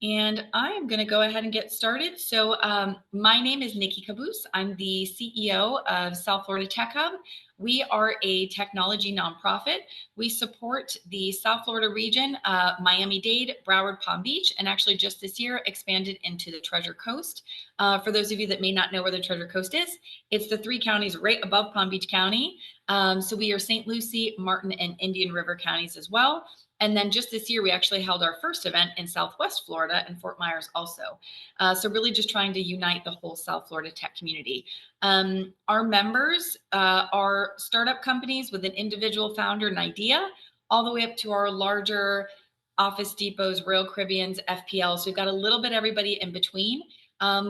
And I am going to go ahead and get started. My name is Nikki Caboose. I'm the CEO of South Florida Tech Hub. We are a technology nonprofit. We support the South Florida region, Miami-Dade, Broward, Palm Beach, and actually just this year expanded into the Treasure Coast. For those of you that may not know where the Treasure Coast is, it's the three counties right above Palm Beach County. So we are St. Lucie, Martin, and Indian River counties as well. And then just this year, we actually held our first event in Southwest Florida and Fort Myers also. So really just trying to unite the whole South Florida tech community. Our members are startup companies with an individual founder and idea, all the way up to our larger Office Depots, Royal Caribbeans, FPL. So we've got a little bit everybody in between.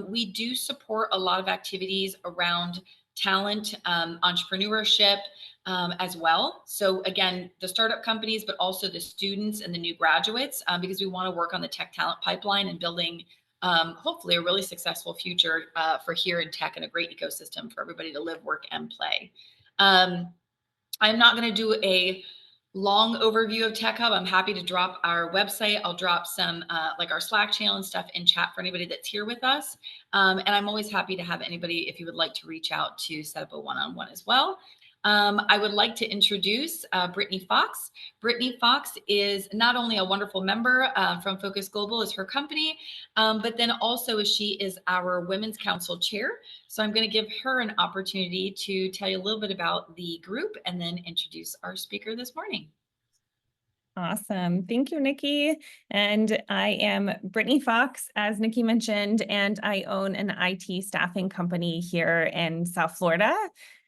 We do support a lot of activities around talent, entrepreneurship, as well. So again, the startup companies, but also the students and the new graduates, because we want to work on the tech talent pipeline and building hopefully a really successful future for here in tech and a great ecosystem for everybody to live, work, and play. I'm not going to do a long overview of Tech Hub. I'm happy to drop our website. I'll drop some like our Slack channel and stuff in chat for anybody that's here with us. And I'm always happy to have anybody, if you would like to reach out, to set up a one-on-one as well. I would like to introduce Brittany Fox. Brittany Fox is not only a wonderful member from Focus Global as her company, but then also she is our Women's Council Chair. So I'm going to give her an opportunity to tell you a little bit about the group and then introduce our speaker this morning. Awesome. Thank you, Nikki. And I am Brittany Fox, as Nikki mentioned, and I own an IT staffing company here in South Florida.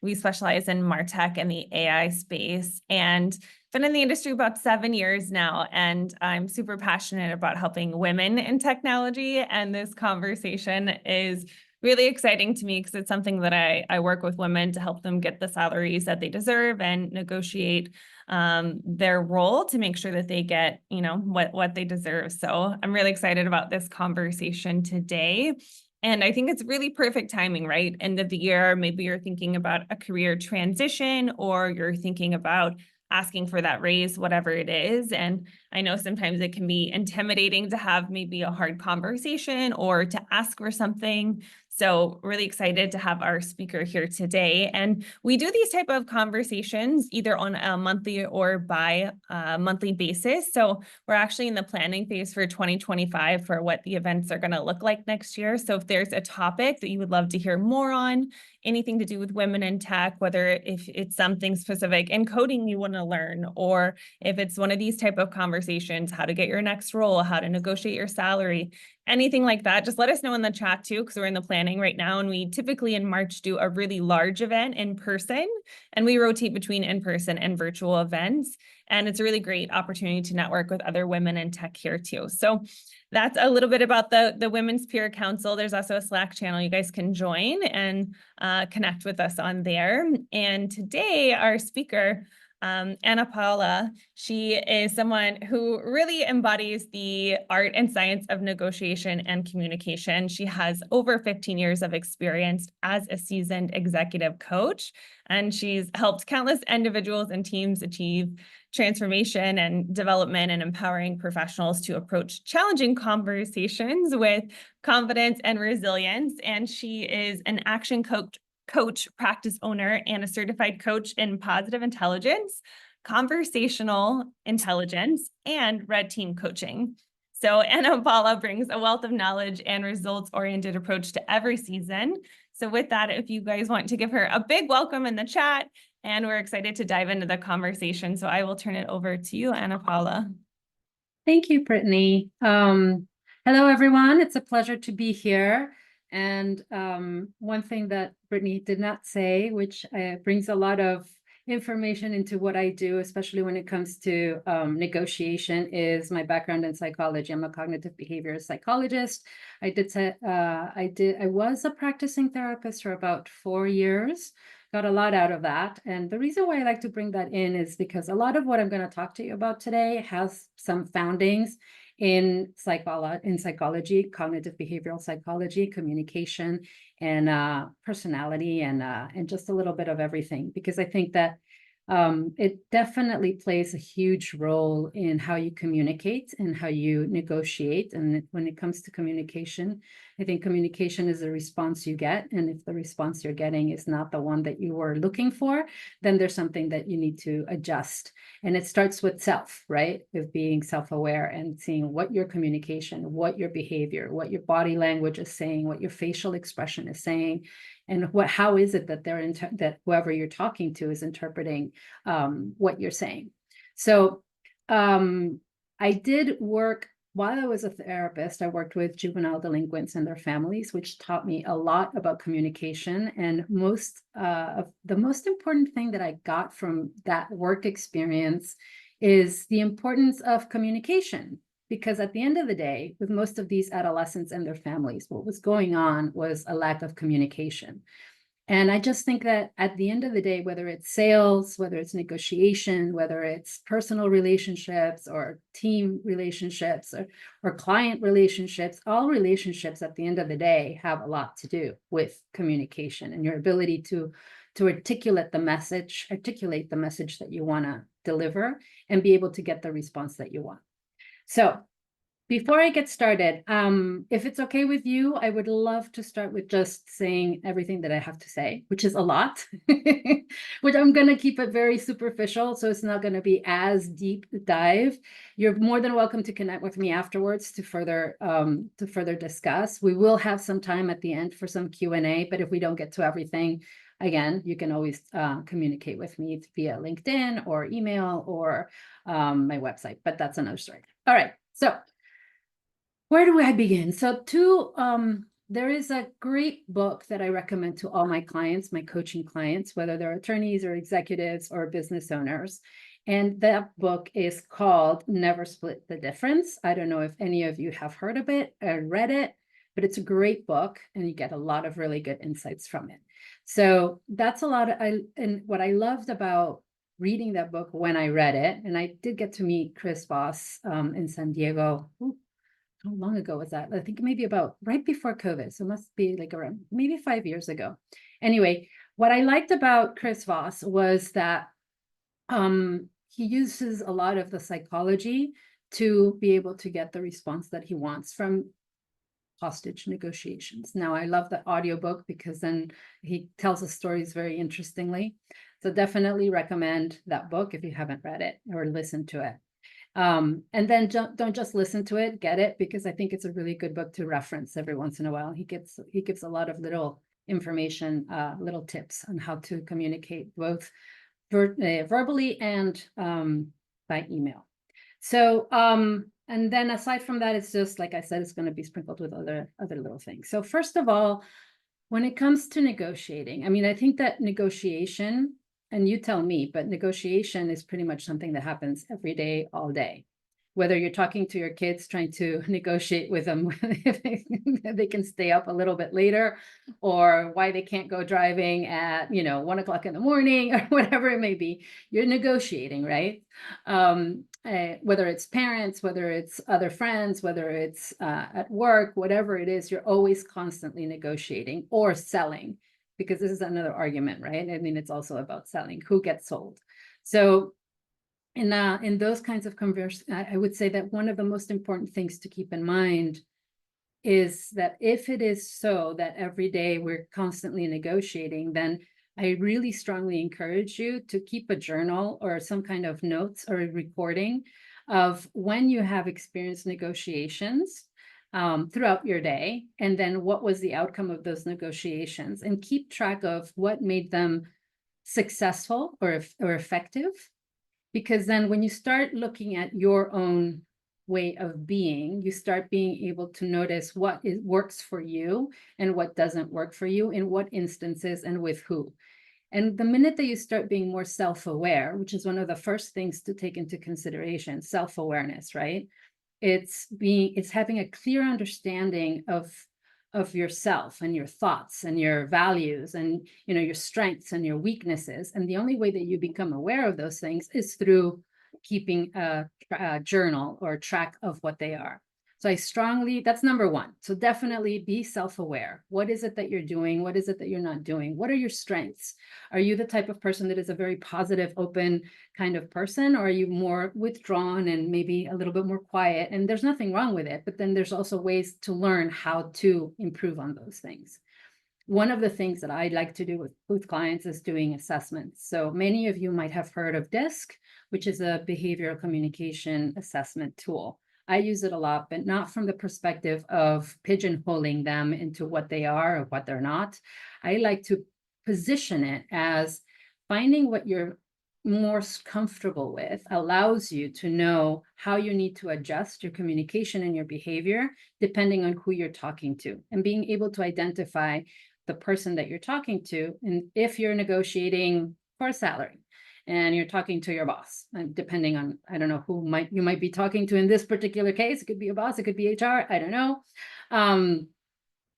We specialize in MarTech and the AI space and been in the industry about 7 years now. And I'm super passionate about helping women in technology. And this conversation is really exciting to me because it's something that I work with women to help them get the salaries that they deserve and negotiate their role to make sure that they get, what they deserve. So I'm really excited about this conversation today. And I think it's really perfect timing, right? End of the year, maybe you're thinking about a career transition or you're thinking about asking for that raise, whatever it is. And I know sometimes it can be intimidating to have maybe a hard conversation or to ask for something. So really excited to have our speaker here today. And we do these type of conversations either on a monthly or bi-monthly basis. So we're actually in the planning phase for 2025 for what the events are going to look like next year. So if there's a topic that you would love to hear more on, anything to do with women in tech, whether if it's something specific in coding you want to learn, or if it's one of these type of conversations, how to get your next role, how to negotiate your salary, anything like that, just let us know in the chat too, because we're in the planning right now. And we typically in March do a really large event in person, and we rotate between in-person and virtual events. And it's a really great opportunity to network with other women in tech here too. So that's a little bit about the Women's Peer Council. There's also a Slack channel you guys can join and connect with us on there. And today our speaker, Ana Paula, she is someone who really embodies the art and science of negotiation and communication. She has over 15 years of experience as a seasoned executive coach, and she's helped countless individuals and teams achieve transformation and development and empowering professionals to approach challenging conversations with confidence and resilience. And she is an action coach, practice owner, and a certified coach in positive intelligence, conversational intelligence, and red team coaching. So Ana Paula brings a wealth of knowledge and results-oriented approach to every season. So with that, if you guys want to give her a big welcome in the chat, and we're excited to dive into the conversation. So I will turn it over to you, Ana Paula. Thank you, Brittany. Hello, everyone. It's a pleasure to be here. And one thing that Brittany did not say, which brings a lot of information into what I do, especially when it comes to negotiation, is my background in psychology. I'm a cognitive behavior psychologist. I was a practicing therapist for about 4 years. Got a lot out of that. And the reason why I like to bring that in is because a lot of what I'm going to talk to you about today has some foundings in psychology, cognitive behavioral psychology, communication, and personality, and just a little bit of everything. Because I think that it definitely plays a huge role in how you communicate and how you negotiate. And when it comes to communication, I think communication is the response you get. And if the response you're getting is not the one that you were looking for, then there's something that you need to adjust. And it starts with self, right? With being self-aware and seeing what your communication, what your behavior, what your body language is saying, what your facial expression is saying, and how is it that that whoever you're talking to is interpreting what you're saying. So I did work while I was a therapist. I worked with juvenile delinquents and their families, which taught me a lot about communication. And the most important thing that I got from that work experience is the importance of communication. Because at the end of the day, with most of these adolescents and their families, what was going on was a lack of communication. And I just think that at the end of the day, whether it's sales, whether it's negotiation, whether it's personal relationships or team relationships or client relationships, all relationships at the end of the day have a lot to do with communication and your ability to articulate the message that you want to deliver and be able to get the response that you want. So before I get started, if it's okay with you, I would love to start with just saying everything that I have to say, which is a lot, which I'm going to keep it very superficial. So it's not going to be as deep dive. You're more than welcome to connect with me afterwards to further discuss. We will have some time at the end for some Q&A, but if we don't get to everything, again, you can always communicate with me via LinkedIn or email or my website, but that's another story. All right, so where do I begin? So there is a great book that I recommend to all my clients, my coaching clients, whether they're attorneys or executives or business owners. And that book is called Never Split the Difference. I don't know if any of you have heard of it or read it, but it's a great book and you get a lot of really good insights from it. So that's a lot and what I loved about reading that book when I read it, and I did get to meet Chris Voss in San Diego. How long ago was that? I think maybe about right before COVID. So it must be like around maybe 5 years ago. Anyway, what I liked about Chris Voss was that he uses a lot of the psychology to be able to get the response that he wants from hostage negotiations. Now, I love the audiobook because then he tells the stories very interestingly. So definitely recommend that book if you haven't read it or listened to it. And then don't just listen to it, get it, because I think it's a really good book to reference every once in a while. He gives a lot of little information, little tips on how to communicate both verbally and by email. So, and then aside from that, it's just, like I said, it's going to be sprinkled with other little things. So first of all, when it comes to negotiating, I mean, I think that negotiation, and you tell me, but negotiation is pretty much something that happens every day, all day. Whether you're talking to your kids, trying to negotiate with them if they can stay up a little bit later, or why they can't go driving at 1 o'clock in the morning, or whatever it may be, you're negotiating, right? Whether it's parents, whether it's other friends, whether it's at work, whatever it is, you're always constantly negotiating or selling, because this is another argument, right? I mean, it's also about selling, who gets sold. So in those kinds of conversations, I would say that one of the most important things to keep in mind is that if it is so that every day we're constantly negotiating, then I really strongly encourage you to keep a journal or some kind of notes or a recording of when you have experienced negotiations throughout your day, and then what was the outcome of those negotiations, and keep track of what made them successful or effective. Because then when you start looking at your own way of being, you start being able to notice what works for you and what doesn't work for you, in what instances and with who. And the minute that you start being more self-aware, which is one of the first things to take into consideration, self-awareness, right? It's having a clear understanding of yourself and your thoughts and your values and your strengths and your weaknesses. And the only way that you become aware of those things is through keeping a journal or track of what they are. So that's number one. So definitely be self-aware. What is it that you're doing? What is it that you're not doing? What are your strengths? Are you the type of person that is a very positive, open kind of person? Or are you more withdrawn and maybe a little bit more quiet? And there's nothing wrong with it, but then there's also ways to learn how to improve on those things. One of the things that I like to do with clients is doing assessments. So many of you might have heard of DISC, which is a behavioral communication assessment tool. I use it a lot, but not from the perspective of pigeonholing them into what they are or what they're not. I like to position it as finding what you're most comfortable with allows you to know how you need to adjust your communication and your behavior depending on who you're talking to, and being able to identify the person that you're talking to. And if you're negotiating for a salary and you're talking to your boss, and depending on, I don't know who you might be talking to in this particular case, it could be a boss, it could be HR, I don't know.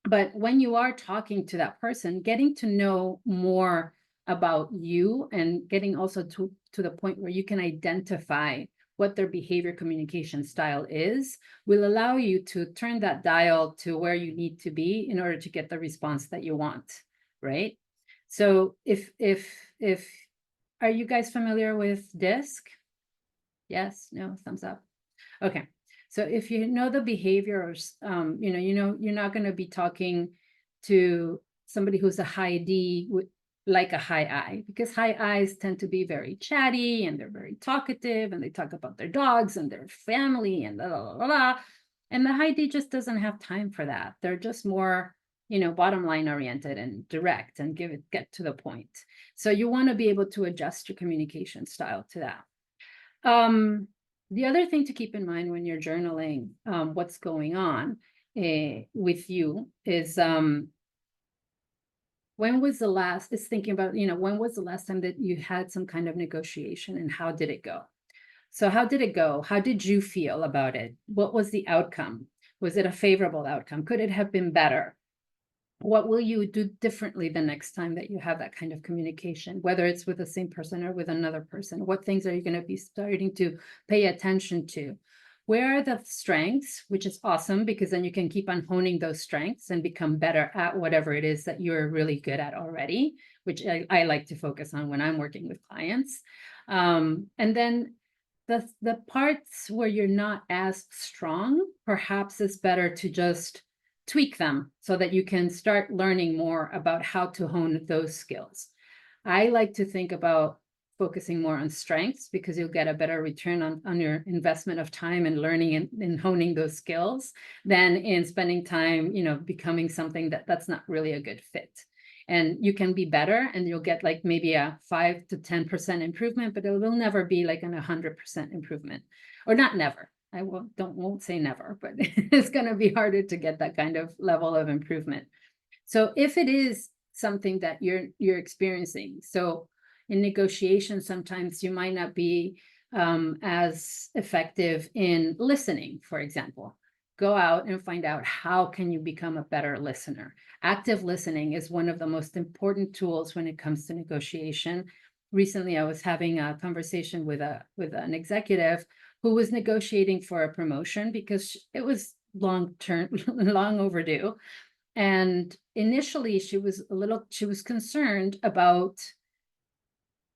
But when you are talking to that person, getting to know more about you and getting also to the point where you can identify what their behavior communication style is will allow you to turn that dial to where you need to be in order to get the response that you want, right? So if are you guys familiar with DISC? Yes, no, thumbs up. Okay. So if you know the behaviors, you're not going to be talking to somebody who's a high D like a high I, because high I's tend to be very chatty and they're very talkative and they talk about their dogs and their family and blah, blah, blah, blah. And the high D just doesn't have time for that. They're just more, bottom line oriented and direct and get to the point. So you want to be able to adjust your communication style to that. The other thing to keep in mind when you're journaling what's going on with you is when was the last time that you had some kind of negotiation and how did it go? So how did it go? How did you feel about it? What was the outcome? Was it a favorable outcome? Could it have been better? What will you do differently the next time that you have that kind of communication, whether it's with the same person or with another person? What things are you going to be starting to pay attention to? Where are the strengths, which is awesome, because then you can keep on honing those strengths and become better at whatever it is that you're really good at already, which I like to focus on when I'm working with clients. And then the parts where you're not as strong, perhaps it's better to just tweak them so that you can start learning more about how to hone those skills. I like to think about focusing more on strengths because you'll get a better return on your investment of time and learning and honing those skills than in spending time, becoming something that's not really a good fit. And you can be better and you'll get like maybe a 5 to 10% improvement, but it will never be like an 100% improvement, or not never. I won't say never, but it's going to be harder to get that kind of level of improvement. So if it is something that you're experiencing, so in negotiations, sometimes you might not be as effective in listening, for example. Go out and find out how can you become a better listener. Active listening is one of the most important tools when it comes to negotiation. Recently, I was having a conversation with an executive who was negotiating for a promotion because it was long overdue. And initially she was concerned about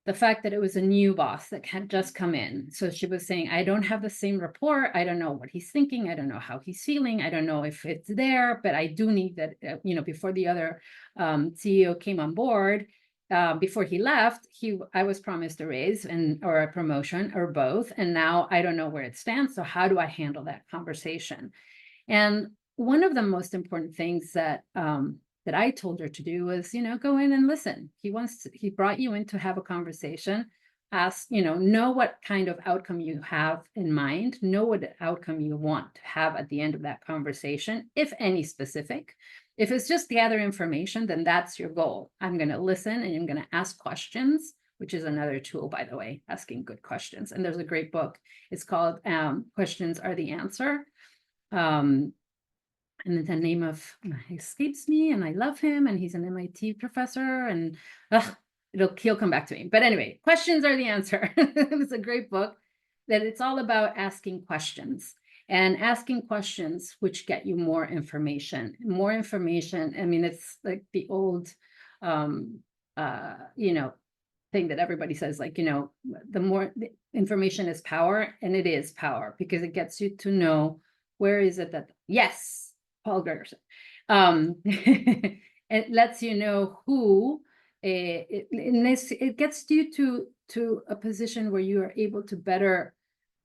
the fact that it was a new boss that had just come in. So she was saying, I don't have the same rapport. I don't know what he's thinking. I don't know how he's feeling. I don't know if it's there, but I do need that, before the other CEO came on board, before he left, I was promised a raise or a promotion or both. And now I don't know where it stands. So how do I handle that conversation? And one of the most important things that I told her to do was, go in and listen. He brought you in to have a conversation, ask, know what kind of outcome you have in mind, know what outcome you want to have at the end of that conversation, if any specific. If it's just gather information, then that's your goal. I'm going to listen and I'm going to ask questions, which is another tool, by the way, asking good questions. And there's a great book. It's called Questions Are the Answer. And the name of escapes me, and I love him, and he's an MIT professor, and he'll come back to me. But anyway, Questions Are the Answer. It was a great book that it's all about asking questions. and asking questions which get you more information. More information, I mean, it's like the old, you know, thing that everybody says, like, you know, the more the information is power, and it is power because it gets you to know where is it that, yes, Paul Gregerson. It lets you know who, it gets you to a position where you are able to better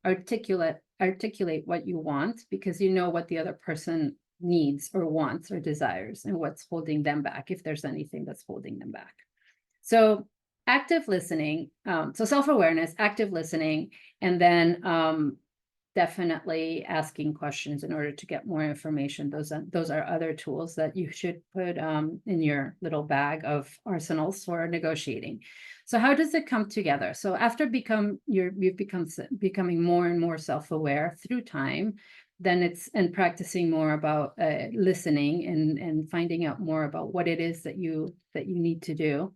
articulate what you want, because you know what the other person needs or wants or desires and what's holding them back, if there's anything that's holding them back. So active listening, so self-awareness, active listening, and then definitely asking questions in order to get more information. Those are other tools that you should put in your little bag of arsenals for negotiating. So how does it come together? So after you've becoming more and more self-aware through time, then it's and practicing more about listening and finding out more about what it is that you need to do.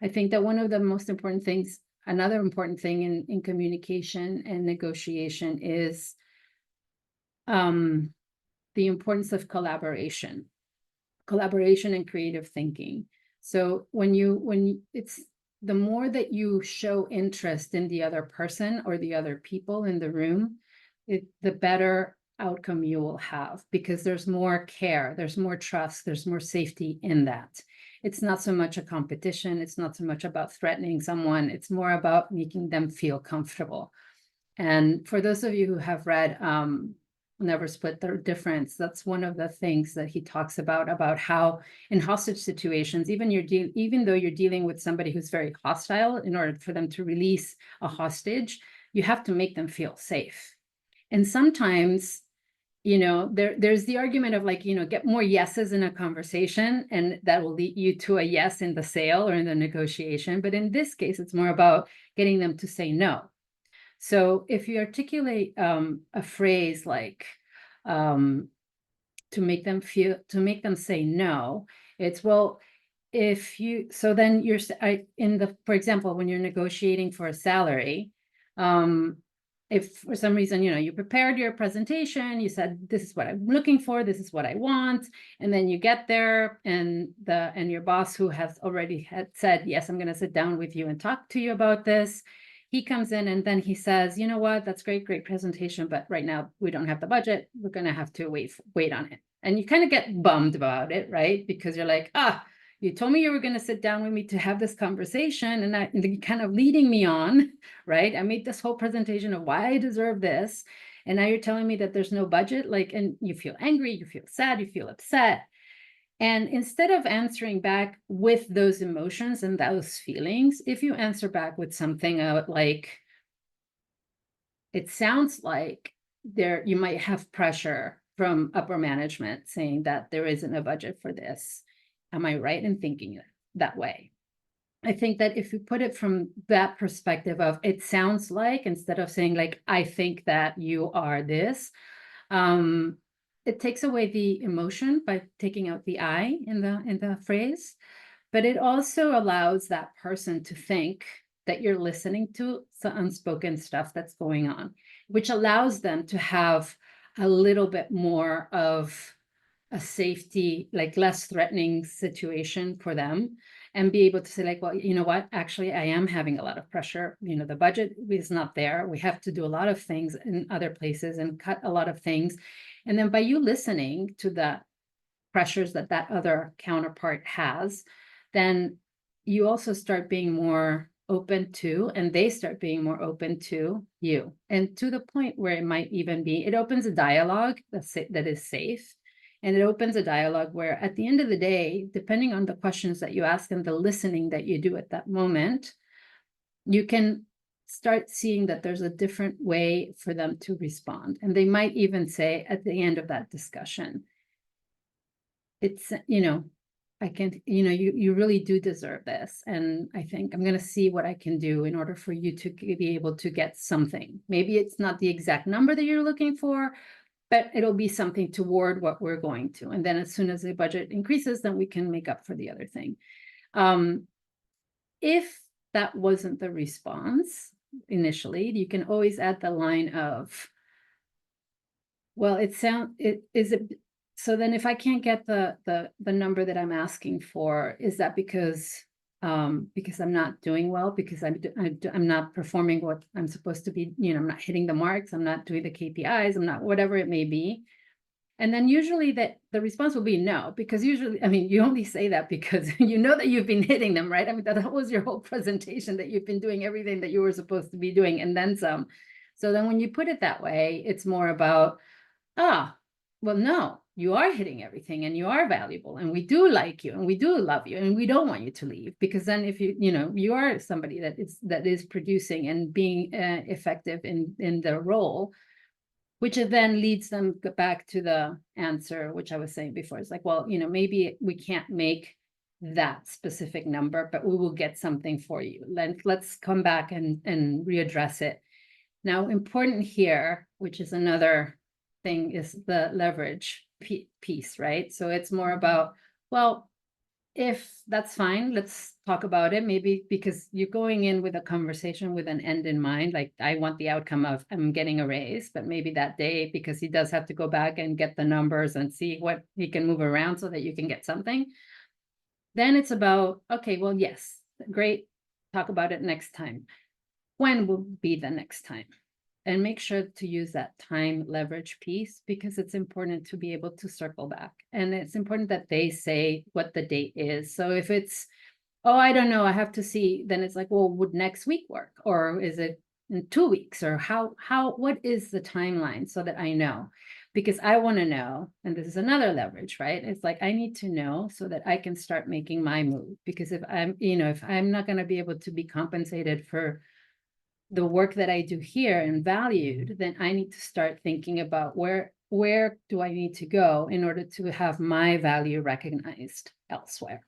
I think that one of the most important things, another important thing in communication and negotiation is the importance of collaboration and creative thinking. So it's the more that you show interest in the other person or the other people in the room, the better outcome you will have, because there's more care, there's more trust, there's more safety in that. It's not so much a competition. It's not so much about threatening someone. It's more about making them feel comfortable. And for those of you who have read Never Split the Difference, that's one of the things that he talks about how in hostage situations, even though you're dealing with somebody who's very hostile, in order for them to release a hostage, you have to make them feel safe. And sometimes, you know, there's the argument of, like, you know, get more yeses in a conversation and that will lead you to a yes in the sale or in the negotiation. But in this case, it's more about getting them to say no. So if you articulate a phrase like to make them say no, it's, well, so then for example, when you're negotiating for a salary, if for some reason, you know, you prepared your presentation, you said, this is what I'm looking for, this is what I want, and then you get there and your boss, who has already said, yes, I'm going to sit down with you and talk to you about this, he comes in and then he says, you know what, that's great presentation, but right now we don't have the budget, we're going to have to wait on it. And you kind of get bummed about it, right? Because you're like, you told me you were going to sit down with me to have this conversation, and you're kind of leading me on, right? I made this whole presentation of why I deserve this, and now you're telling me that there's no budget, like, and you feel angry, you feel sad, you feel upset. And instead of answering back with those emotions and those feelings, if you answer back with something like, it sounds like you might have pressure from upper management saying that there isn't a budget for this. Am I right in thinking that way? I think that if you put it from that perspective of, it sounds like, instead of saying like, I think that you are this, it takes away the emotion by taking out the I in the phrase, but it also allows that person to think that you're listening to the unspoken stuff that's going on, which allows them to have a little bit more of a safety, like less threatening situation for them, and be able to say like, well, you know what, actually, I am having a lot of pressure. You know, the budget is not there. We have to do a lot of things in other places and cut a lot of things. And then by you listening to the pressures that other counterpart has, then you also start being more open to, and they start being more open to you. And to the point where it might even be, it opens a dialogue that is safe. And it opens a dialogue where at the end of the day, depending on the questions that you ask and the listening that you do at that moment, you can start seeing that there's a different way for them to respond. And they might even say at the end of that discussion, it's, you know, I can't, you know, you really do deserve this. And I think I'm going to see what I can do in order for you to be able to get something. Maybe it's not the exact number that you're looking for, but it'll be something toward what we're going to. And then as soon as the budget increases, then we can make up for the other thing. If that wasn't the response initially, you can always add the line of, Well, so then if I can't get the number that I'm asking for, is that because I'm not doing well, because I'm not performing what I'm supposed to be, I'm not hitting the marks, I'm not doing the KPIs, I'm not, whatever it may be. And then usually the response will be no, because usually, I mean, you only say that because you know that you've been hitting them, right? I mean, that was your whole presentation, that you've been doing everything that you were supposed to be doing and then some. So then when you put it that way, it's more about, well, no, you are hitting everything and you are valuable and we do like you and we do love you and we don't want you to leave, because then if you are somebody that is producing and being effective in their role, which then leads them back to the answer, which I was saying before. It's like, well, maybe we can't make that specific number, but we will get something for you. Let's come back and readdress it. Now, important here, which is another thing, is the leverage piece, right? So it's more about, well, if that's fine, let's talk about it. Maybe because you're going in with a conversation with an end in mind, like I want the outcome of I'm getting a raise, but maybe that day, because he does have to go back and get the numbers and see what he can move around so that you can get something. Then it's about, okay, well, yes, great. Talk about it next time. When will be the next time? And make sure to use that time leverage piece, because it's important to be able to circle back. And it's important that they say what the date is. So if it's, oh, I don't know, I have to see, then it's like, well, would next week work? Or is it in 2 weeks? Or what is the timeline, so that I know? Because I want to know, and this is another leverage, right? It's like, I need to know so that I can start making my move. Because if I'm not going to be able to be compensated for the work that I do here and valued, then I need to start thinking about where do I need to go in order to have my value recognized elsewhere.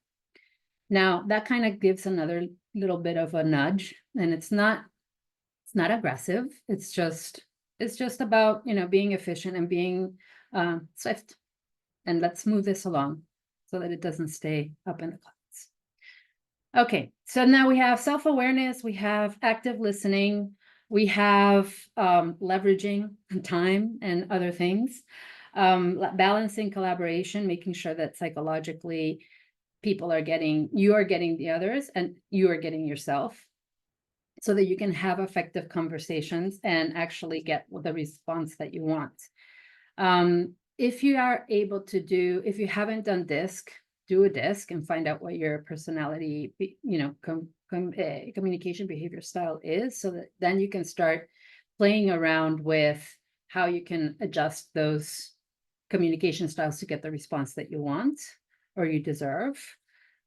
Now, that kind of gives another little bit of a nudge, and it's not aggressive. It's just about, being efficient and being swift. And let's move this along so that it doesn't stay up in the clouds. Okay, so now we have self-awareness, we have active listening, we have leveraging time and other things, balancing collaboration, making sure that psychologically you are getting the others and you are getting yourself, so that you can have effective conversations and actually get the response that you want. If you haven't done DISC, do a DISC and find out what your personality, communication behavior style is, so that then you can start playing around with how you can adjust those communication styles to get the response that you want or you deserve.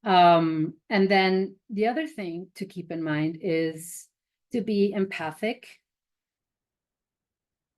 And then the other thing to keep in mind is to be empathic.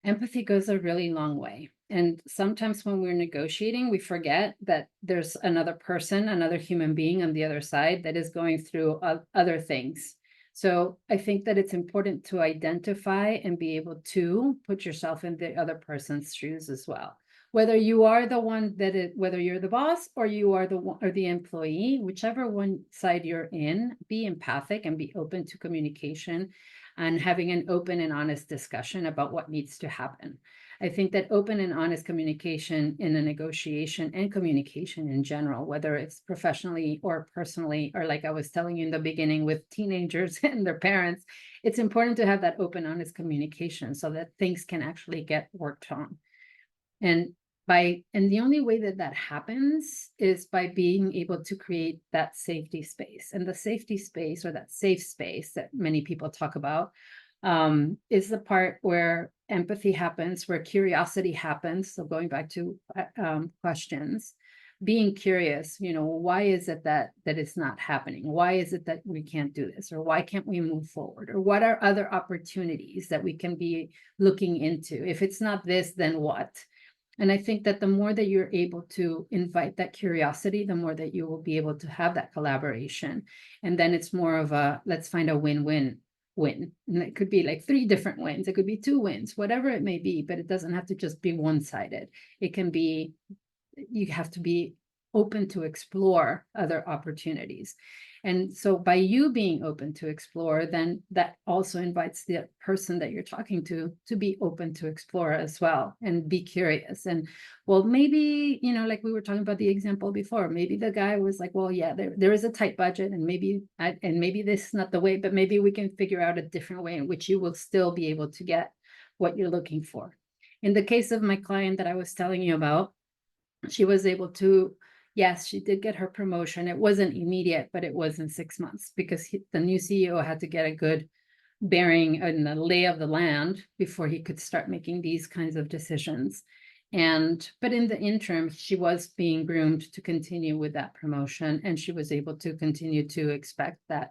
Empathy goes a really long way. And sometimes when we're negotiating, we forget that there's another person, another human being on the other side that is going through other things. So I think that it's important to identify and be able to put yourself in the other person's shoes as well. Whether you are the one whether you're the boss or you are the employee, whichever one side you're in, be empathic and be open to communication and having an open and honest discussion about what needs to happen. I think that open and honest communication in a negotiation and communication in general, whether it's professionally or personally, or like I was telling you in the beginning with teenagers and their parents, it's important to have that open, honest communication so that things can actually get worked on. And the only way that happens is by being able to create that safety space. And the safety space, or that safe space that many people talk about, is the part where empathy happens, where curiosity happens. So going back to questions, being curious, why is it that it's not happening? Why is it that we can't do this? Or why can't we move forward? Or what are other opportunities that we can be looking into? If it's not this, then what? And I think that the more that you're able to invite that curiosity, the more that you will be able to have that collaboration. And then it's more of a, let's find a win-win win. And it could be like 3 different wins. It could be 2 wins, whatever it may be, but it doesn't have to just be one-sided. It can be, you have to be open to explore other opportunities. And so by you being open to explore, then that also invites the person that you're talking to be open to explore as well and be curious. And well, maybe, you know, like we were talking about the example before, maybe the guy was like, well, yeah, there is a tight budget and maybe this is not the way, but maybe we can figure out a different way in which you will still be able to get what you're looking for. In the case of my client that I was telling you about, she was able to, yes, she did get her promotion. It wasn't immediate, but it was in 6 months because the new CEO had to get a good bearing and the lay of the land before he could start making these kinds of decisions. But in the interim, she was being groomed to continue with that promotion, and she was able to continue to expect that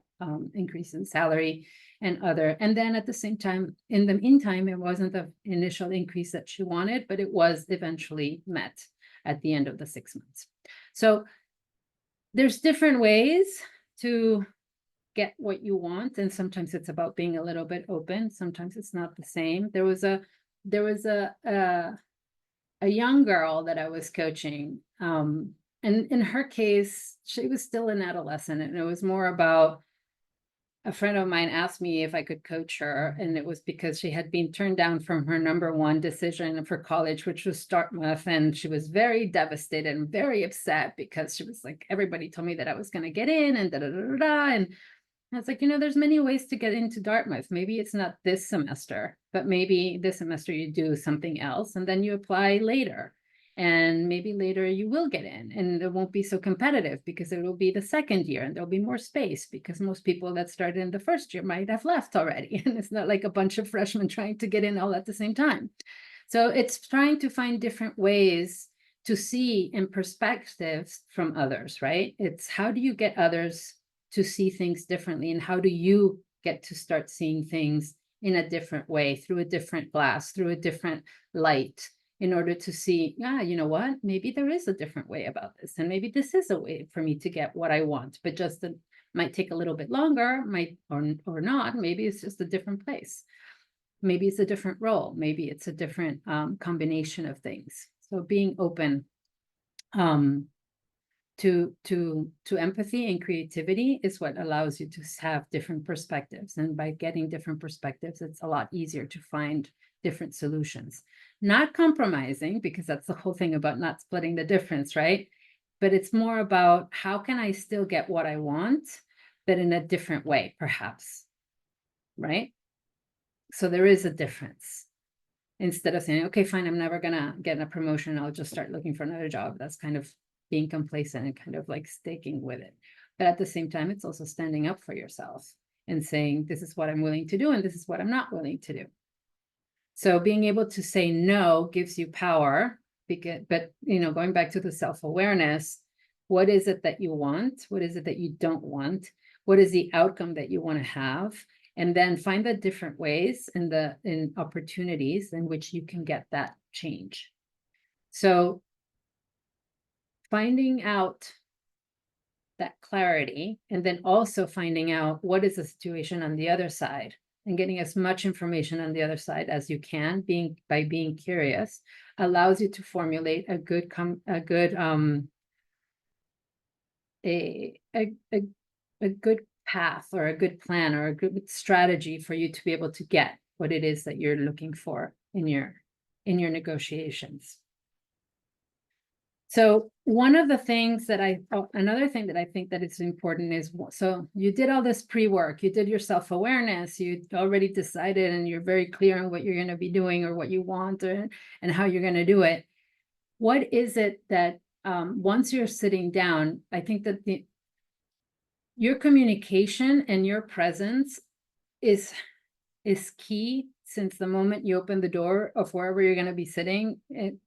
increase in salary and then at the same time, in the meantime, it wasn't the initial increase that she wanted, but it was eventually met at the end of the 6 months. So there's different ways to get what you want, and sometimes it's about being a little bit open. Sometimes it's not the same. There was a young girl that I was coaching, and in her case, she was still an adolescent, and it was more about a friend of mine asked me if I could coach her, and it was because she had been turned down from her #1 decision for college, which was Dartmouth, and she was very devastated and very upset because she was like, everybody told me that I was going to get in and and I was like, you know, there's many ways to get into Dartmouth. Maybe it's not this semester, but maybe this semester you do something else and then you apply later. And maybe later you will get in and it won't be so competitive because it will be the second year and there'll be more space because most people that started in the first year might have left already. And it's not like a bunch of freshmen trying to get in all at the same time. So it's trying to find different ways to see in perspectives from others, right? It's how do you get others to see things differently, and how do you get to start seeing things in a different way, through a different glass, through a different light, in order to see, yeah, you know what, maybe there is a different way about this, and maybe this is a way for me to get what I want, but just it might take a little bit longer, or not. Maybe it's just a different place. Maybe it's a different role. Maybe it's a different combination of things. So being open to empathy and creativity is what allows you to have different perspectives. And by getting different perspectives, it's a lot easier to find different solutions. Not compromising, because that's the whole thing about not splitting the difference, right? But it's more about how can I still get what I want, but in a different way, perhaps, right? So there is a difference. Instead of saying, okay, fine, I'm never gonna get a promotion, I'll just start looking for another job. That's kind of being complacent and kind of like sticking with it. But at the same time, it's also standing up for yourself and saying, this is what I'm willing to do, and this is what I'm not willing to do. So being able to say no gives you power, but you know, going back to the self-awareness, what is it that you want? What is it that you don't want? What is the outcome that you want to have? And then find the different ways in opportunities in which you can get that change. So finding out that clarity, and then also finding out what is the situation on the other side, and getting as much information on the other side as you can, by being curious, allows you to formulate a good path, or a good plan, or a good strategy for you to be able to get what it is that you're looking for in your negotiations. So another thing that I think that it's important is, so you did all this pre-work, you did your self-awareness, you already decided, and you're very clear on what you're going to be doing or what you want, and how you're going to do it. What is it that once you're sitting down, I think that your communication and your presence is key, since the moment you open the door of wherever you're going to be sitting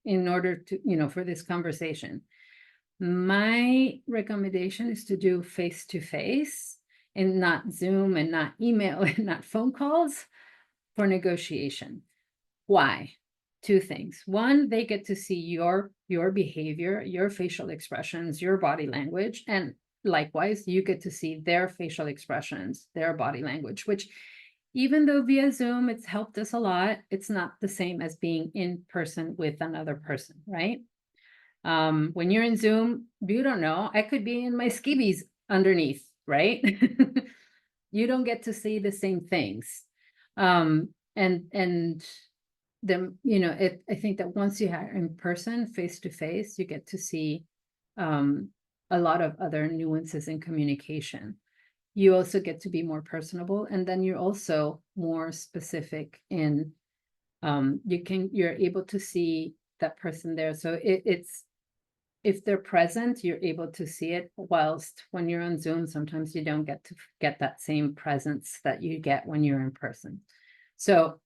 in order to, you know, for this conversation. My recommendation is to do face-to-face and not Zoom and not email and not phone calls for negotiation. Why? Two things. One, they get to see your behavior, your facial expressions, your body language, and likewise, you get to see their facial expressions, their body language, which, even though via Zoom, it's helped us a lot, it's not the same as being in person with another person, right? When you're in Zoom, you don't know, I could be in my skivvies underneath, right? You don't get to see the same things. And then, you know, I think that once you are in person, face to face, you get to see a lot of other nuances in communication. You also get to be more personable, and then you're also more specific in you're able to see that person there. So it's if they're present, you're able to see it, whilst when you're on Zoom, sometimes you don't get to get that same presence that you get when you're in person. So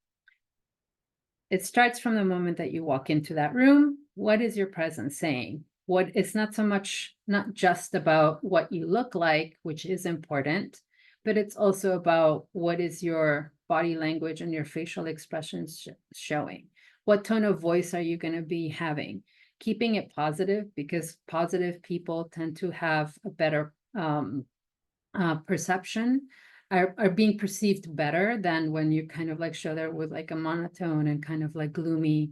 it starts from the moment that you walk into that room. What is your presence saying? What it's not so much, not just about what you look like, which is important, but it's also about what is your body language and your facial expressions showing. What tone of voice are you going to be having? Keeping it positive, because positive people tend to have a better perception, are being perceived better than when you kind of like show there with like a monotone and kind of like gloomy,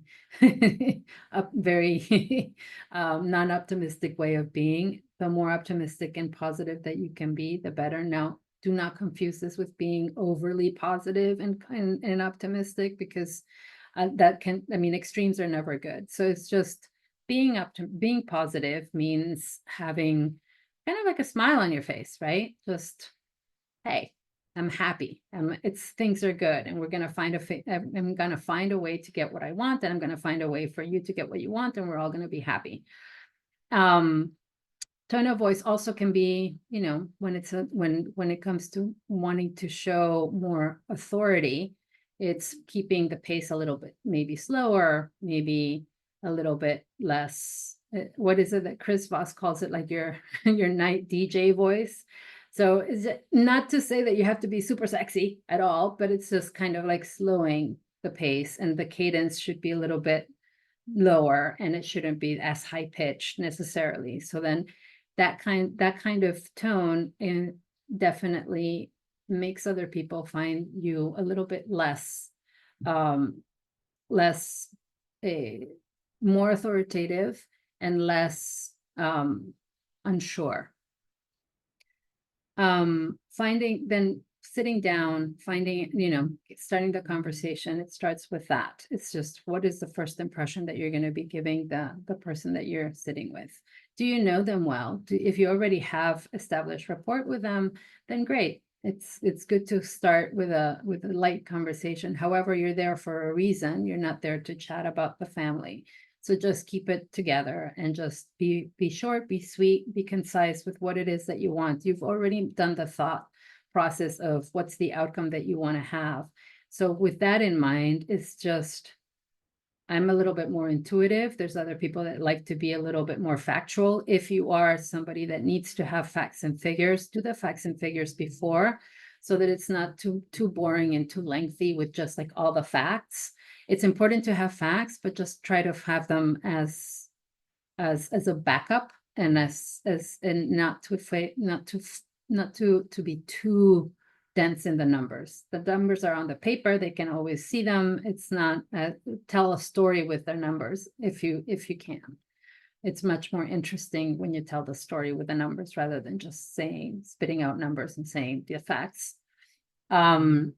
very non-optimistic way of being. The more optimistic and positive that you can be, the better. Now, do not confuse this with being overly positive and optimistic, because that can, I mean, extremes are never good. So it's just being positive means having kind of like a smile on your face, right? Just, hey, I'm happy. Things are good, and we're gonna find I'm gonna find a way to get what I want, and I'm gonna find a way for you to get what you want, and we're all gonna be happy. Tone of voice also can be, you know, when it comes to wanting to show more authority, it's keeping the pace a little bit, maybe slower, maybe a little bit less. What is it that Chris Voss calls it, like your night DJ voice? So is it not to say that you have to be super sexy at all, but it's just kind of like slowing the pace, and the cadence should be a little bit lower, and it shouldn't be as high pitched necessarily. So then that kind of tone definitely makes other people find you a little bit less more authoritative and less unsure. Sitting down, finding, you know, starting the conversation, it starts with that. It's just, what is the first impression that you're going to be giving the person that you're sitting with? Do you know them well? If you already have established rapport with them, then great. It's good to start with a light conversation. However, you're there for a reason. You're not there to chat about the family. So just keep it together and just be short, be sweet, be concise with what it is that you want. You've already done the thought process of what's the outcome that you want to have. So with that in mind, it's just, I'm a little bit more intuitive. There's other people that like to be a little bit more factual. If you are somebody that needs to have facts and figures, do the facts and figures before, so that it's not too boring and too lengthy with just like all the facts. It's important to have facts, but just try to have them as a backup, and and not to be too dense in the numbers. The numbers are on the paper, they can always see them. It's not tell a story with their numbers if you can. It's much more interesting when you tell the story with the numbers rather than just spitting out numbers and saying the facts. Once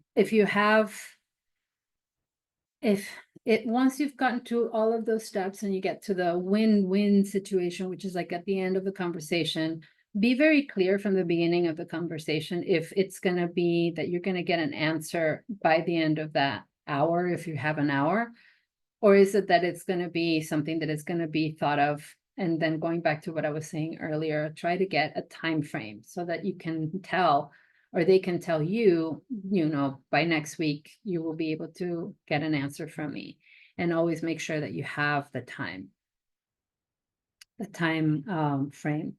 you've gotten to all of those steps and you get to the win-win situation, which is like at the end of the conversation, be very clear from the beginning of the conversation if it's going to be that you're going to get an answer by the end of that hour, if you have an hour, or is it that it's going to be something that is going to be thought of. And then going back to what I was saying earlier, try to get a time frame so that you can tell, or they can tell you, you know, by next week, you will be able to get an answer from me. And always make sure that you have the time frame.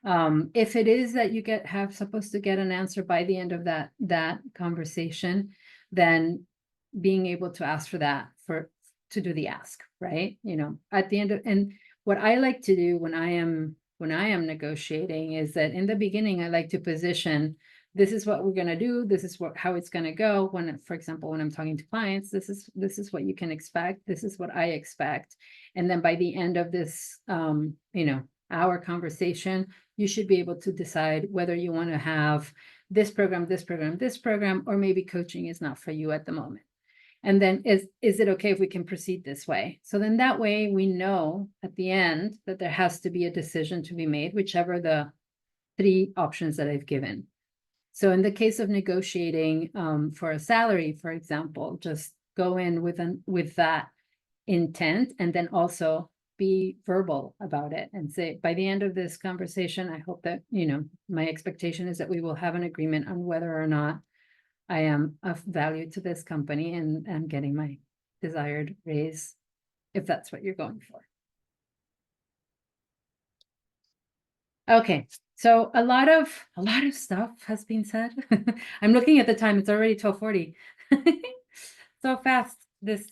If it is that you supposed to get an answer by the end of that conversation, then being able to ask for that, to do the ask, right? You know, at the end of, and what I like to do when I am negotiating is that in the beginning, I like to position this is what we're going to do. This is how it's going to go. When, for example, when I'm talking to clients, this is what you can expect. This is what I expect. And then by the end of this, our conversation, you should be able to decide whether you want to have this program, this program, this program, or maybe coaching is not for you at the moment. And then is it okay if we can proceed this way? So then that way we know at the end that there has to be a decision to be made, whichever the 3 options that I've given. So in the case of negotiating for a salary, for example, just go in with that intent, and then also be verbal about it and say, by the end of this conversation, I hope that, my expectation is that we will have an agreement on whether or not I am of value to this company and getting my desired raise, if that's what you're going for. Okay, so a lot of stuff has been said. I'm looking at the time, it's already 12:40. So fast, this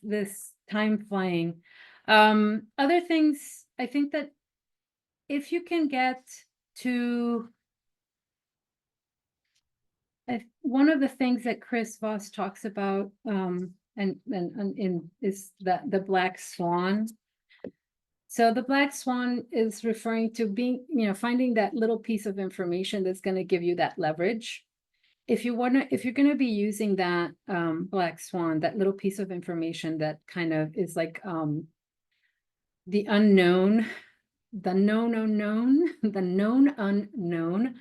time flying. Other things, I think that if you can get to one of the things that Chris Voss talks about, is that the black swan. So the black swan is referring to being, finding that little piece of information that's going to give you that leverage. If you're going to be using that black swan, that little piece of information that kind of is like the unknown, the known unknown, the known unknown.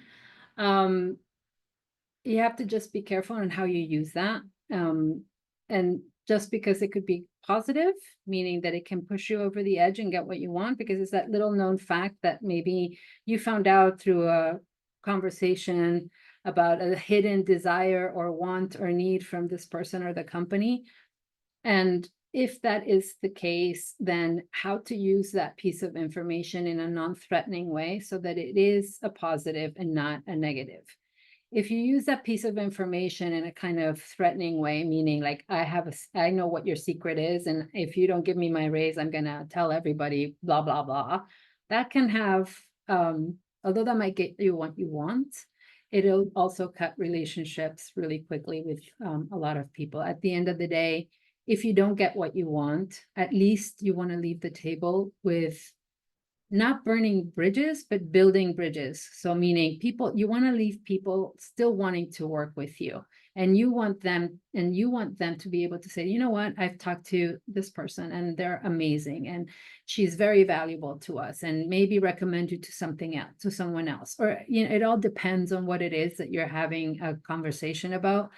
You have to just be careful on how you use that. And just because it could be positive, meaning that it can push you over the edge and get what you want, because it's that little known fact that maybe you found out through a conversation about a hidden desire or want or need from this person or the company. And if that is the case, then how to use that piece of information in a non-threatening way so that it is a positive and not a negative. If you use that piece of information in a kind of threatening way, meaning like, I know what your secret is, and if you don't give me my raise, I'm gonna tell everybody, blah, blah, blah. That can have, although that might get you what you want, it'll also cut relationships really quickly with a lot of people. At the end of the day, if you don't get what you want, at least you want to leave the table with not burning bridges, but building bridges. So meaning you want to leave people still wanting to work with you, and you want them to be able to say, you know what, I've talked to this person and they're amazing and she's very valuable to us, and maybe recommend you to someone else. Or, it all depends on what it is that you're having a conversation about.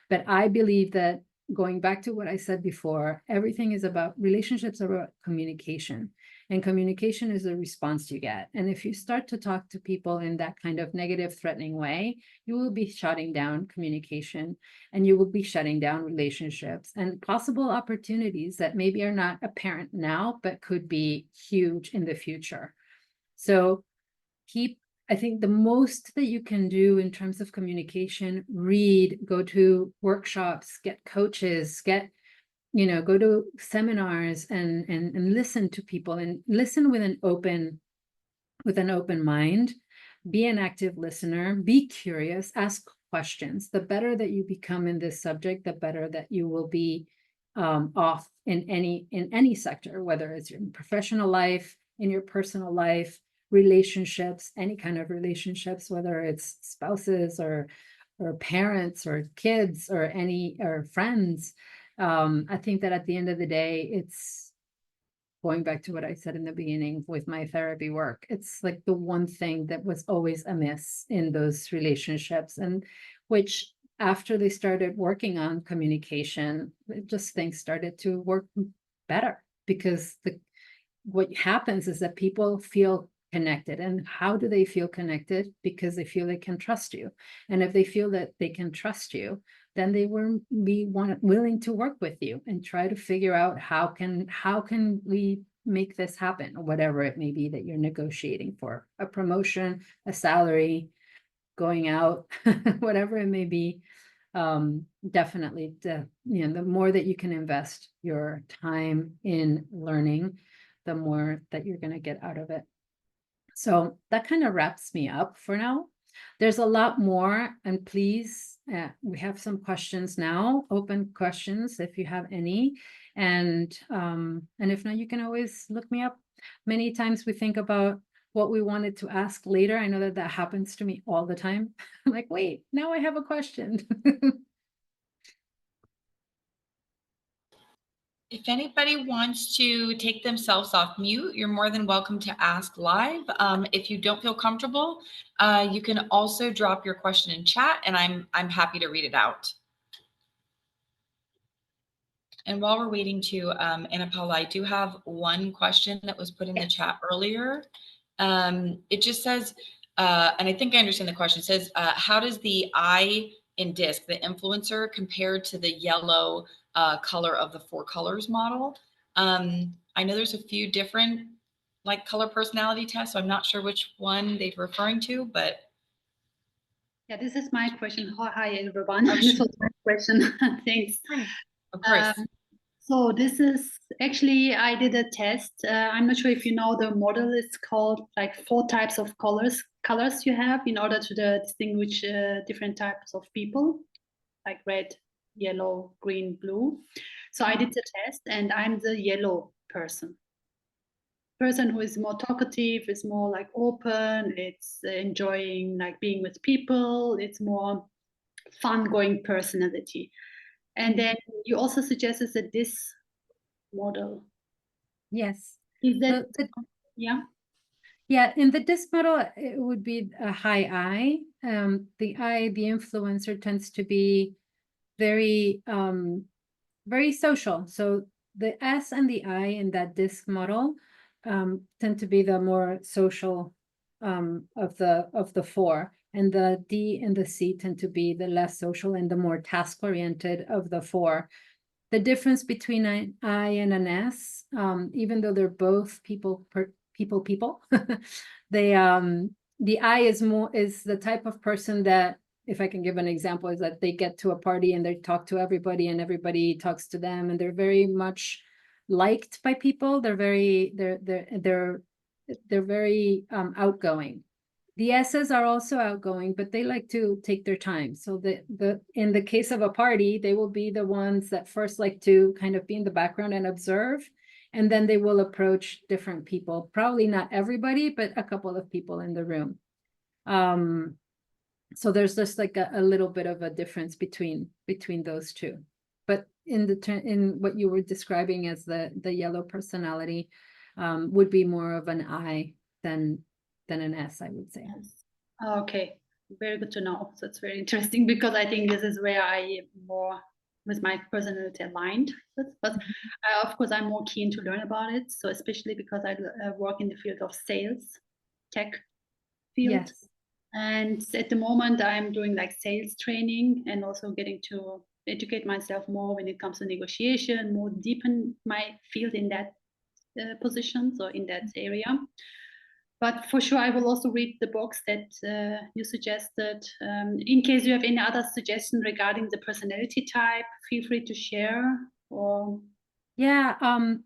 But I believe that, going back to what I said before, relationships are about communication. And communication is the response you get. And if you start to talk to people in that kind of negative, threatening way, you will be shutting down communication, and you will be shutting down relationships and possible opportunities that maybe are not apparent now, but could be huge in the future. So I think the most that you can do in terms of communication, read, go to workshops, get coaches, go to seminars and listen to people, and listen with an open mind. Be an active listener, be curious, ask questions. The better that you become in this subject, the better that you will be off in any sector, whether it's your professional life, in your personal life, relationships, any kind of relationships, whether it's spouses or parents or kids or friends. I think that at the end of the day, it's going back to what I said in the beginning with my therapy work. It's like the one thing that was always amiss in those relationships, and which after they started working on communication, things started to work better, because what happens is that people feel connected. And how do they feel connected? Because they feel they can trust you. And if they feel that they can trust you, then they will be willing to work with you and try to figure out how can we make this happen, or whatever it may be that you're negotiating for, a promotion, a salary, going out, whatever it may be. Definitely the more that you can invest your time in learning, the more that you're going to get out of it. So that kind of wraps me up for now. There's a lot more, and please, we have some questions now, open questions if you have any. And if not, you can always look me up. Many times we think about what we wanted to ask later. I know that that happens to me all the time. I'm like, wait, now I have a question. If anybody wants to take themselves off mute, you're more than welcome to ask live. If you don't feel comfortable, you can also drop your question in chat, and I'm happy to read it out. And while we're waiting to Ana Paula, I do have one question that was put in the chat earlier. It just says, and I think I understand the question. It says, how does the eye in DISC, the influencer, compare to the yellow color of the 4 colors model? I know there's a few different like color personality tests, so I'm not sure which one they're referring to, but. Yeah, this is my question. Hi, everyone. Oh, This sure. was my question. Thanks. Of course. So this is actually, I did a test. I'm not sure if you know the model. It's called like 4 types of colors you have in order to distinguish different types of people, like red, yellow, green, blue. So I did the test, and I'm the yellow person who is more talkative, is more like open, it's enjoying like being with people, it's more fun going personality. And then you also suggested that this model. Yes. Is that, Yeah. Yeah, in the DISC model, it would be a high I. The influencer tends to be very, very social. So the S and the I in that DISC model tend to be the more social of the 4, and the D and the C tend to be the less social and the more task-oriented of the 4. The difference between an I and an S, even though they're both people, they the I is the type of person that, if I can give an example, is that they get to a party and they talk to everybody and everybody talks to them, and they're very much liked by people. They're very outgoing. The S's are also outgoing, but they like to take their time. So in the case of a party, they will be the ones that first like to kind of be in the background and observe, and then they will approach different people. Probably not everybody, but a couple of people in the room. So there's just like a little bit of a difference between those two. But in what you were describing as the yellow personality would be more of an I than an S, I would say. yes. Okay, very good to know. So it's very interesting, because I think this is where I am more with my personality aligned. But of course, I'm more keen to learn about it. So especially because I work in the field of sales, tech field. Yes. And at the moment, I'm doing like sales training and also getting to educate myself more when it comes to negotiation, more deepen my field in that position, so in that area. But for sure, I will also read the books that you suggested. In case you have any other suggestion regarding the personality type, feel free to share. Or yeah,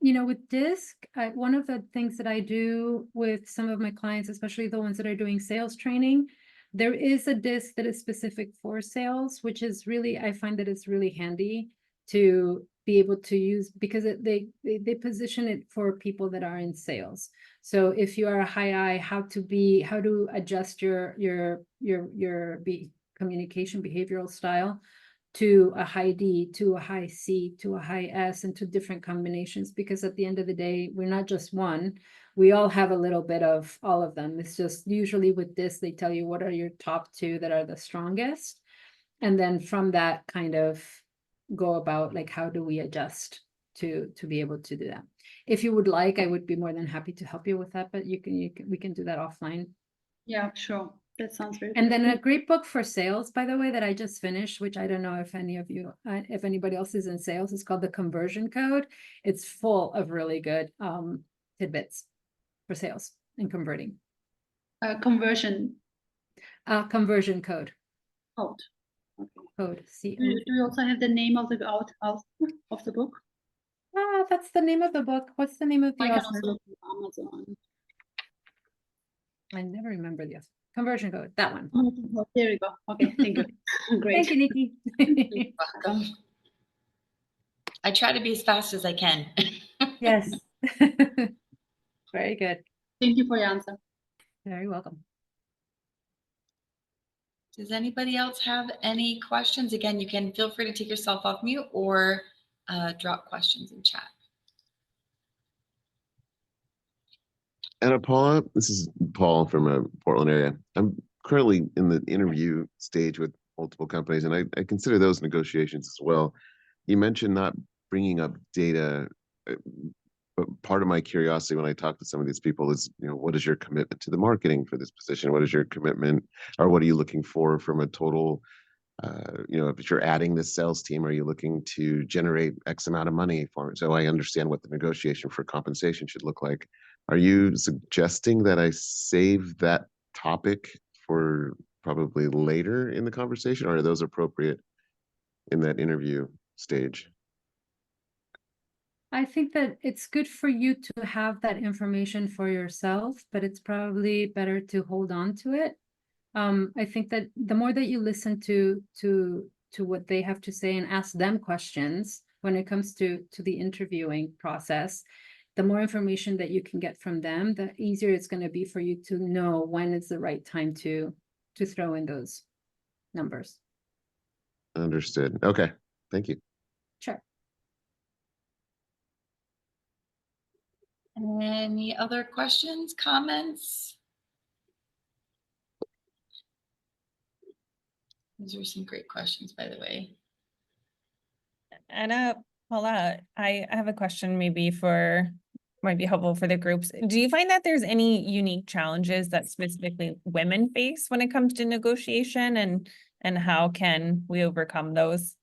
with DISC, one of the things that I do with some of my clients, especially the ones that are doing sales training, there is a DISC that is specific for sales, which is really, I find that it's really handy to be able to use, because they position it for people that are in sales. So if you are a high I, how to adjust your communication behavioral style to a high D, to a high C, to a high S, and to different combinations, because at the end of the day, we're not just one. We all have a little bit of all of them. It's just usually with this, they tell you what are your top 2 that are the strongest. And then from that kind of go about like, how do we adjust to be able to do that? If you would like, I would be more than happy to help you with that, but we can do that offline. yeah, sure. That sounds very And good. then a great book for sales, by the way, that I just finished, which I don't know if any of you, if anybody else is in sales, is called The Conversion Code. It's full of really good tidbits for sales and converting. Conversion Conversion code. code. Okay. Code. Do you also have the name of the of the book? That's the name of the book. What's the name of the I can author? also look on Amazon. I never remember the other conversion code. That one. There we go. Okay, thank you. Great. Thank you, Nikki. You're welcome. I try to be as fast as I can. Yes. Very good. Thank you for your answer. Very welcome. Does anybody else have any questions? Again, you can feel free to take yourself off mute or drop questions in chat. Anna Paula, this is Paul from Portland area. I'm currently in the interview stage with multiple companies, and I consider those negotiations as well. You mentioned not bringing up data, but part of my curiosity when I talk to some of these people is, what is your commitment to the marketing for this position? What is your commitment, or what are you looking for from a total? If you're adding this sales team, are you looking to generate X amount of money for it? So I understand what the negotiation for compensation should look like. Are you suggesting that I save that topic for probably later in the conversation, or are those appropriate in that interview stage? I think that it's good for you to have that information for yourself, but it's probably better to hold on to it. I think that the more that you listen to what they have to say and ask them questions when it comes to the interviewing process, the more information that you can get from them, the easier it's going to be for you to know when is the right time to throw in those numbers. Understood. Okay. Thank you. Sure. Any other questions, comments? Those are some great questions, by the way. Anna Paula, I have a question maybe might be helpful for the groups. Do you find that there's any unique challenges that specifically women face when it comes to negotiation, and how can we overcome those?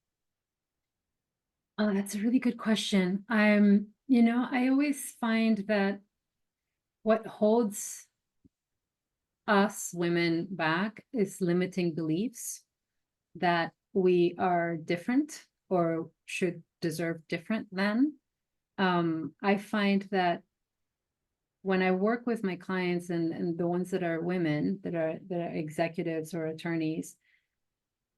Oh, that's a really good question. I always find that what holds us women back is limiting beliefs that we are different or should deserve different than. I find that when I work with my clients and the ones that are women, that are executives or attorneys,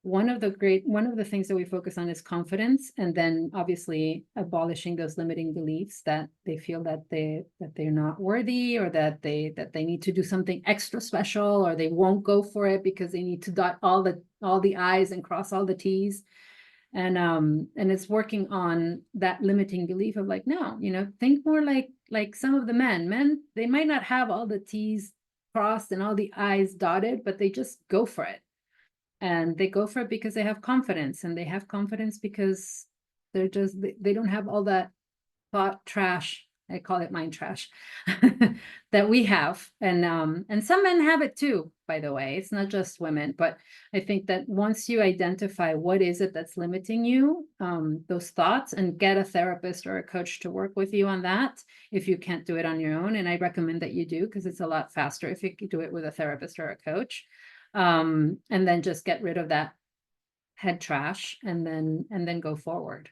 one of the things that we focus on is confidence, and then obviously abolishing those limiting beliefs that they feel that they're not worthy, or that they need to do something extra special, or they won't go for it because they need to dot all the I's and cross all the T's. And it's working on that limiting belief of like, no, think more like some of the men, they might not have all the T's crossed and all the I's dotted, but they just go for it. And they go for it because they have confidence, and they have confidence because they don't have all that thought trash. I call it mind trash that we have. And some men have it too, by the way. It's not just women, but I think that once you identify what is it that's limiting you, those thoughts, and get a therapist or a coach to work with you on that, if you can't do it on your own. And I recommend that you do, because it's a lot faster if you do it with a therapist or a coach. And then just get rid of that head trash and then go forward.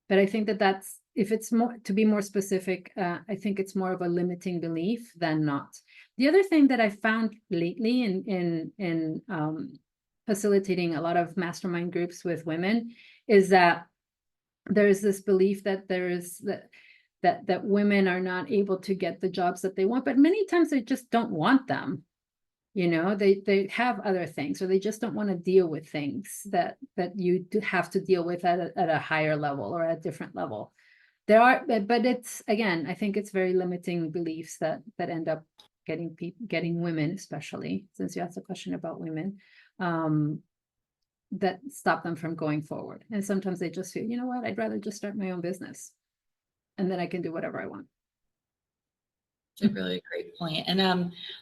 But I think that's, if it's more to be more specific, I think it's more of a limiting belief than not. The other thing that I found lately in facilitating a lot of mastermind groups with women is that there is this belief that that women are not able to get the jobs that they want, but many times they just don't want them. They have other things, or they just don't want to deal with things that you do have to deal with at a higher level or at a different level. But it's, again, I think it's very limiting beliefs that end up getting women, especially since you asked a question about women, that stop them from going forward. And sometimes they just feel, you know what, I'd rather just start my own business, and then I can do whatever I want. It's a really great point. And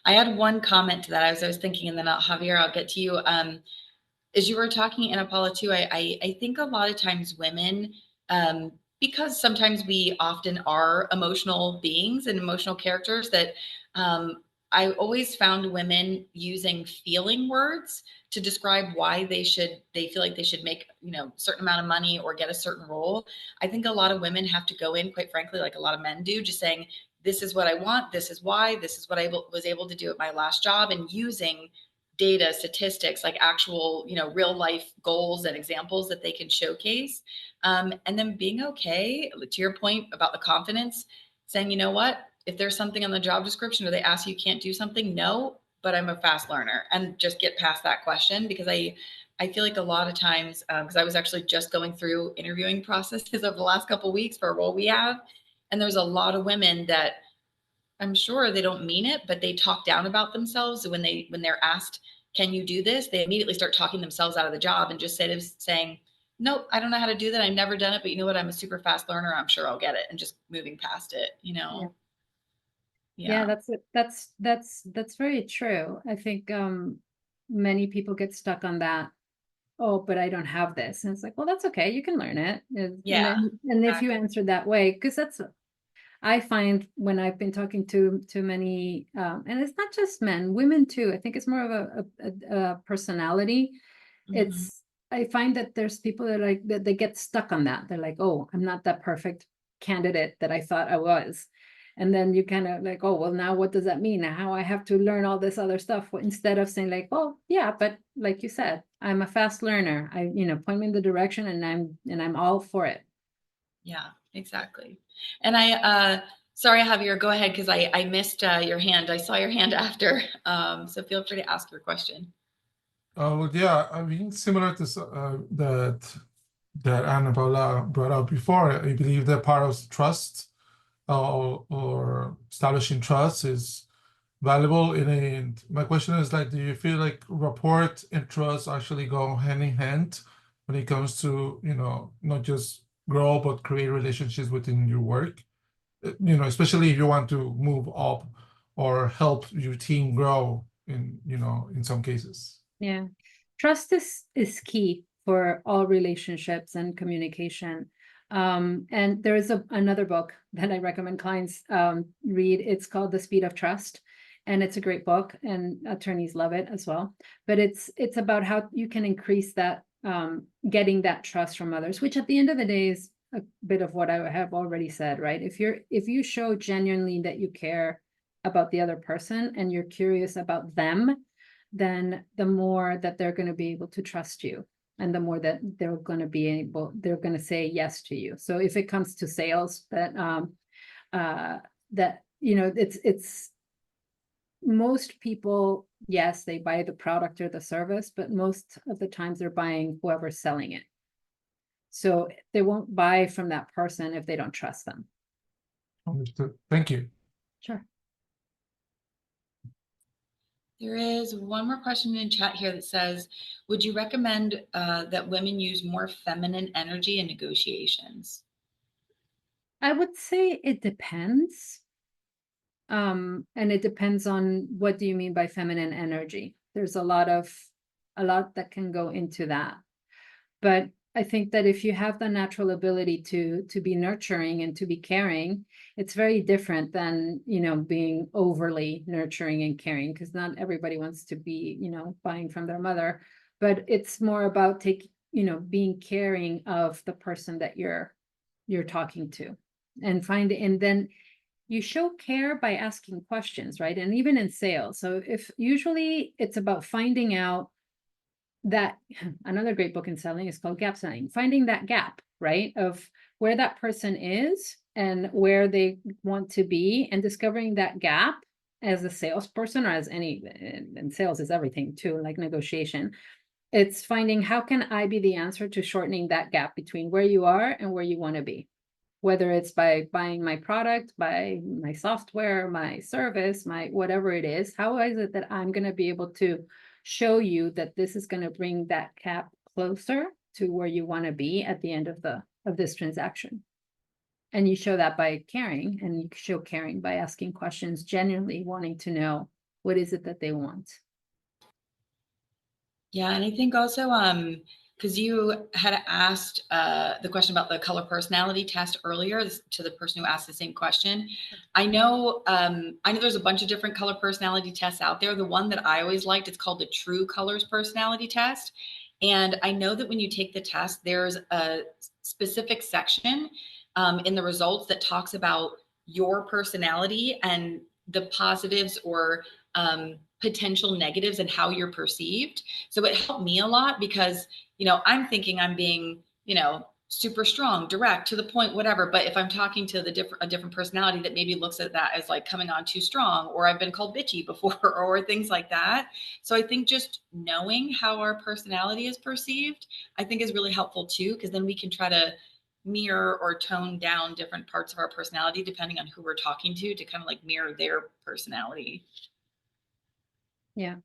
I had one comment to that. I was thinking, and then Javier, I'll get to you. As you were talking, Anna Paula, too, I think a lot of times women, because sometimes we often are emotional beings and emotional characters, that I always found women using feeling words to describe why they feel like they should make, a certain amount of money or get a certain role. I think a lot of women have to go in, quite frankly, like a lot of men do, just saying, this is what I want, this is why, this is what I was able to do at my last job, and using data, statistics, like actual, real life goals and examples that they can showcase. And then being okay, to your point about the confidence, saying, you know what, if there's something on the job description or they ask you can't do something, no, but I'm a fast learner, and just get past that question. Because I feel like a lot of times, because I was actually just going through interviewing processes over the last couple of weeks for a role we have, and there's a lot of women that I'm sure they don't mean it, but they talk down about themselves. So when they're asked, can you do this? They immediately start talking themselves out of the job, and just saying, nope, I don't know how to do that. I've never done it, but you know what? I'm a super fast learner. I'm sure I'll get it. And just moving past it, Yeah. Yeah. That's very true. I think many people get stuck on that. Oh, but I don't have this. And it's like, well, that's okay. You can learn it. Yeah, And if you exactly. answer that way, because I find when I've been talking to many, and it's not just men, women too. I think it's more of a personality. Mhm. I find that there's people that that they get stuck on that. They're like, oh, I'm not that perfect candidate that I thought I was. And then you kind of like, oh, well, now what does that mean? Now I have to learn all this other stuff, instead of saying like, oh, yeah, but like you said, I'm a fast learner. Point me in the direction, and I'm all for it. Yeah, exactly. And sorry, Javier, go ahead, because I missed your hand. I saw your hand after. So feel free to ask your question. Yeah, I mean, similar to that Anna Paula brought up before, I believe that part of trust or establishing trust is valuable. And my question is like, do you feel like rapport and trust actually go hand in hand when it comes to, not just grow, but create relationships within your work? Especially if you want to move up or help your team grow in some cases. Yeah. Trust is key for all relationships and communication. And there is another book that I recommend clients read. It's called The Speed of Trust. And it's a great book, and attorneys love it as well. But it's about how you can increase that, getting that trust from others, which at the end of the day is a bit of what I have already said, right? If you show genuinely that you care about the other person and you're curious about them, then the more that they're going to be able to trust you, and the more that they're going to say yes to you. So if it comes to sales, it's most people, yes, they buy the product or the service, but most of the times they're buying whoever's selling it. So they won't buy from that person if they don't trust them. Understood. Thank you. Sure. There is one more question in chat here that says, would you recommend that women use more feminine energy in negotiations? I would say it depends. And it depends on, what do you mean by feminine energy? There's a lot that can go into that. But I think that if you have the natural ability to be nurturing and to be caring, it's very different than, being overly nurturing and caring, because not everybody wants to be, buying from their mother. But it's more about being caring of the person that you're talking to, and then you show care by asking questions, right? And even in sales. So if usually it's about finding out that, another great book in selling is called Gap Selling, finding that gap, right? Of where that person is and where they want to be, and discovering that gap as a salesperson, or as any, and sales is everything too, like negotiation. It's finding, how can I be the answer to shortening that gap between where you are and where you want to be? Whether it's by buying my product, by my software, my service, my whatever it is, how is it that I'm going to be able to show you that this is going to bring that gap closer to where you want to be at the end of this transaction? And you show that by caring, and you show caring by asking questions, genuinely wanting to know what is it that they want. Yeah, and I think also, because you had asked the question about the color personality test earlier to the person who asked the same question. I know there's a bunch of different color personality tests out there. The one that I always liked, it's called the True Colors Personality Test. And I know that when you take the test, there's a specific section in the results that talks about your personality and the positives or potential negatives and how you're perceived. So it helped me a lot because, I'm thinking I'm being, super strong, direct, to the point, whatever. But if I'm talking to a different personality that maybe looks at that as like coming on too strong, or I've been called bitchy before, or things like that. So I think just knowing how our personality is perceived, I think is really helpful too, because then we can try to mirror or tone down different parts of our personality depending on who we're talking to kind of like mirror their personality. Yeah.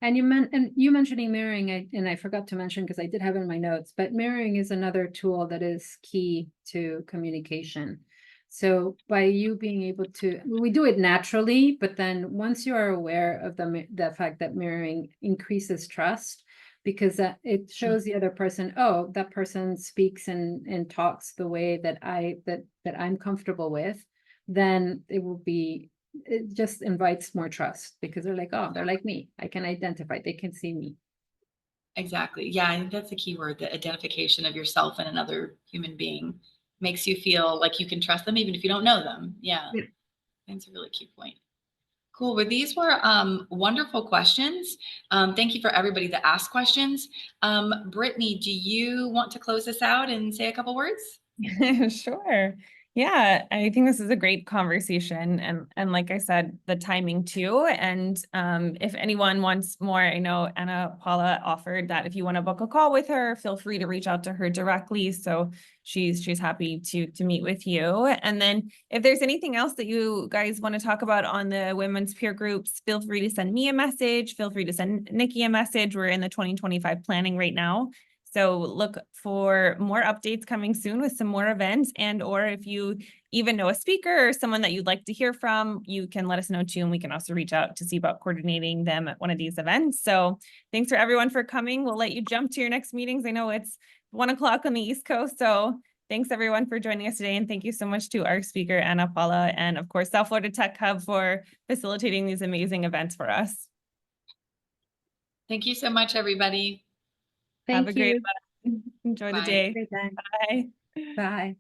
And you mentioning mirroring, and I forgot to mention because I did have it in my notes, but mirroring is another tool that is key to communication. So by you being able to, we do it naturally, but then once you are aware of the fact that mirroring increases trust, because it shows the other person, oh, that person speaks and talks the way that I'm comfortable with, then it just invites more trust because they're like, oh, they're like me. I can identify, they can see me. Exactly. Yeah, I think that's the key word, the identification of yourself and another human being makes you feel like you can trust them even if you don't know them. Yeah. That's a really key point. Cool. Well, these were wonderful questions. Thank you for everybody that asked questions. Brittany, do you want to close this out and say a couple words? Sure. Yeah, I think this is a great conversation, and like I said, the timing too. And if anyone wants more, I know Anna Paula offered that if you want to book a call with her, feel free to reach out to her directly. So she's happy to meet with you. And then if there's anything else that you guys want to talk about on the women's peer groups, feel free to send me a message. Feel free to send Nikki a message. We're in the 2025 planning right now. So look for more updates coming soon with some more events, and or if you even know a speaker or someone that you'd like to hear from, you can let us know too, and we can also reach out to see about coordinating them at one of these events. So thanks for everyone for coming. We'll let you jump to your next meetings. I know it's 1 o'clock on the East Coast, so thanks everyone for joining us today, and thank you so much to our speaker, Anna Paula, and of course, South Florida Tech Hub for facilitating these amazing events for us. Thank you so much, everybody. Have a Thank great you. one. Enjoy the Bye. day. Great time. Bye. Bye.